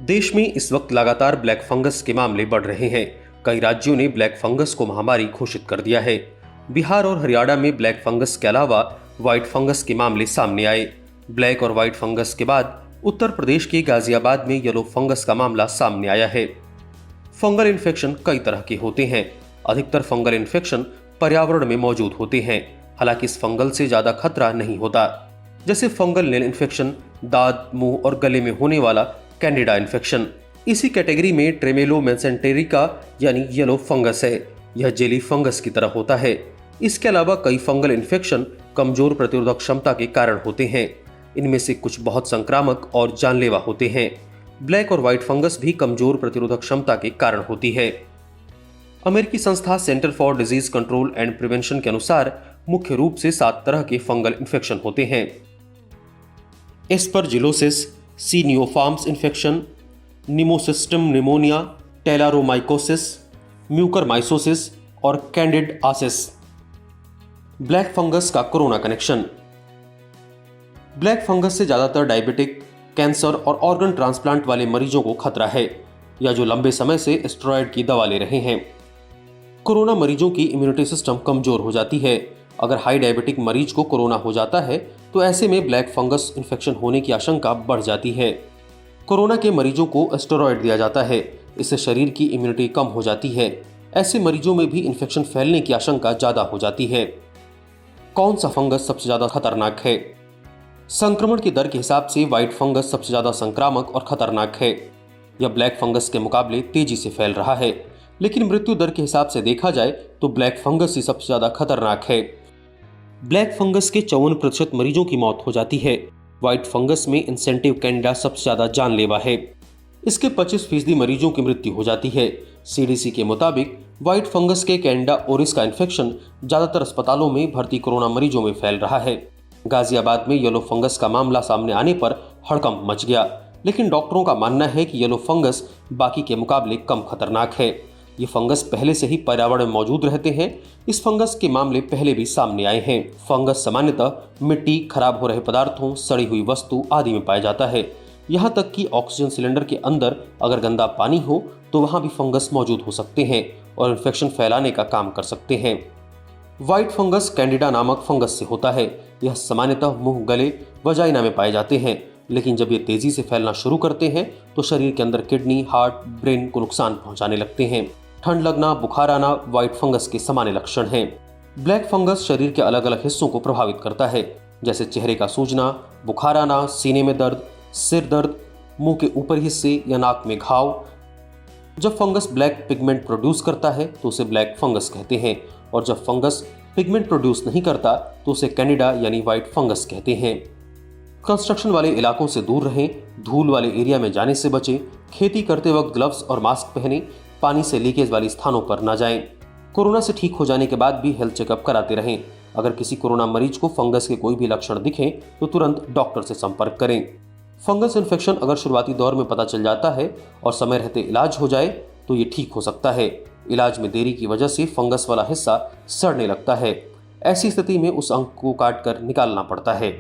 देश में इस वक्त लगातार ब्लैक फंगस के मामले बढ़ रहे हैं। कई राज्यों ने ब्लैक फंगस को महामारी घोषित कर दिया है। बिहार और हरियाणा में ब्लैक फंगस के अलावा व्हाइट फंगस के मामले सामने आए। ब्लैक और व्हाइट फंगस के बाद उत्तर प्रदेश के गाजियाबाद में येलो फंगस का मामला सामने आया है। फंगल इन्फेक्शन कई तरह के होते हैं। अधिकतर फंगल इन्फेक्शन पर्यावरण में मौजूद होते हैं। हालांकि इस फंगल से ज्यादा खतरा नहीं होता। जैसे फंगल नेल इन्फेक्शन, दांत, मुंह और गले में होने वाला कैंडिडा इन्फेक्शन। इसी कैटेगरी में ट्रेमेलो मेसेंटेरिका यानी येलो फंगस है। यह जेली फंगस की तरह होता है। इसके अलावा कई फंगल इन्फेक्शन कमजोर प्रतिरोधक क्षमता के कारण होते हैं। इनमें से कुछ बहुत संक्रामक और जानलेवा होते हैं। ब्लैक और व्हाइट फंगस भी कमजोर प्रतिरोधक क्षमता के कारण होती है। अमेरिकी संस्था centre for disease control and prevention के अनुसार मुख्य रूप से 7 तरह के फंगल इन्फेक्शन होते हैं। एस्परजिलोसिस, सीनियोफार्म्स इन्फेक्शन, निमोसिस्टम निमोनिया, टेलारोमाइकोसिस, म्यूकरमाइकोसिस और कैंडिडासिस। ब्लैक फंगस का कोरोना कनेक्शन। ब्लैक फंगस से ज्यादातर डायबिटिक, कैंसर और ऑर्गन ट्रांसप्लांट वाले मरीजों को खतरा है, या जो लंबे समय से स्टेरॉयड की दवा ले रहे हैं। कोरोना मरीजों की इम्यूनिटी सिस्टम कमजोर हो जाती है। अगर हाई डायबिटिक मरीज को कोरोना हो जाता है तो ऐसे में ब्लैक फंगस इन्फेक्शन होने की आशंका बढ़ जाती है। कोरोना के मरीजों को स्टेरॉयड दिया जाता है। इससे शरीर की इम्यूनिटी कम हो जाती है। ऐसे मरीजों में भी इन्फेक्शन फैलने की आशंका ज्यादा हो जाती है। कौन सा फंगस सबसे ज्यादा खतरनाक है? संक्रमण की दर के हिसाब से व्हाइट फंगस सबसे ज्यादा संक्रामक और खतरनाक है। यह ब्लैक फंगस के मुकाबले तेजी से फैल रहा है, लेकिन मृत्यु दर के हिसाब से देखा जाए तो ब्लैक फंगस ही सबसे ज्यादा खतरनाक है। ब्लैक फंगस के 54% मरीजों की मौत हो जाती है। व्हाइट फंगस में इंसेंटिव कैंडिडा सबसे ज्यादा जानलेवा है। इसके 25% मरीजों की मृत्यु हो जाती है। सीडीसी के मुताबिक व्हाइट फंगस के कैंडिडा ओरिस का इन्फेक्शन ज्यादातर अस्पतालों में भर्ती कोरोना मरीजों में फैल रहा है। गाजियाबाद में येलो फंगस का मामला सामने आने पर हड़कंप मच गया, लेकिन डॉक्टरों का मानना है कि येलो फंगस बाकी के मुकाबले कम खतरनाक है। ये फंगस पहले से ही पर्यावरण में मौजूद रहते हैं। इस फंगस के मामले पहले भी सामने आए हैं। फंगस सामान्यतः मिट्टी, खराब हो रहे पदार्थों, सड़ी हुई वस्तु आदि में पाया जाता है। यहाँ तक कि ऑक्सीजन सिलेंडर के अंदर अगर गंदा पानी हो तो वहाँ भी फंगस मौजूद हो सकते हैं और इन्फेक्शन फैलाने का काम कर सकते हैं। व्हाइट फंगस कैंडिडा नामक फंगस से होता है। यह सामान्यतः मुंह, गले, वजाइना में पाए जाते हैं, लेकिन जब ये तेजी से फैलना शुरू करते हैं तो शरीर के अंदर किडनी, हार्ट, ब्रेन को नुकसान पहुंचाने लगते हैं। ठंड लगना, बुखार आना व्हाइट फंगस के सामान्य लक्षण हैं। ब्लैक फंगस शरीर के अलग अलग हिस्सों को प्रभावित करता है, जैसे चेहरे का सूजना, बुखार आना, सीने में दर्द, सिर दर्द, मुंह के ऊपरी हिस्से या नाक में घाव। जब फंगस ब्लैक पिगमेंट प्रोड्यूस करता है तो उसे ब्लैक फंगस कहते हैं, और जब फंगस पिगमेंट प्रोड्यूस नहीं करता तो उसे कैंडिडा यानी व्हाइट फंगस कहते हैं। कंस्ट्रक्शन वाले इलाकों से दूर रहें, धूल वाले एरिया में जाने से बचें, खेती करते वक्त ग्लव्स और मास्क पहनें, पानी से लीकेज वाली स्थानों पर न जाएं। कोरोना से ठीक हो जाने के बाद भी हेल्थ चेकअप कराते रहें। अगर किसी कोरोना मरीज को फंगस के कोई भी लक्षण दिखें तो तुरंत डॉक्टर से संपर्क करें। फंगस इन्फेक्शन अगर शुरुआती दौर में पता चल जाता है और समय रहते इलाज हो जाए तो ये ठीक हो सकता है। इलाज में देरी की वजह से फंगस वाला हिस्सा सड़ने लगता है। ऐसी स्थिति में उस अंग को काट कर निकालना पड़ता है।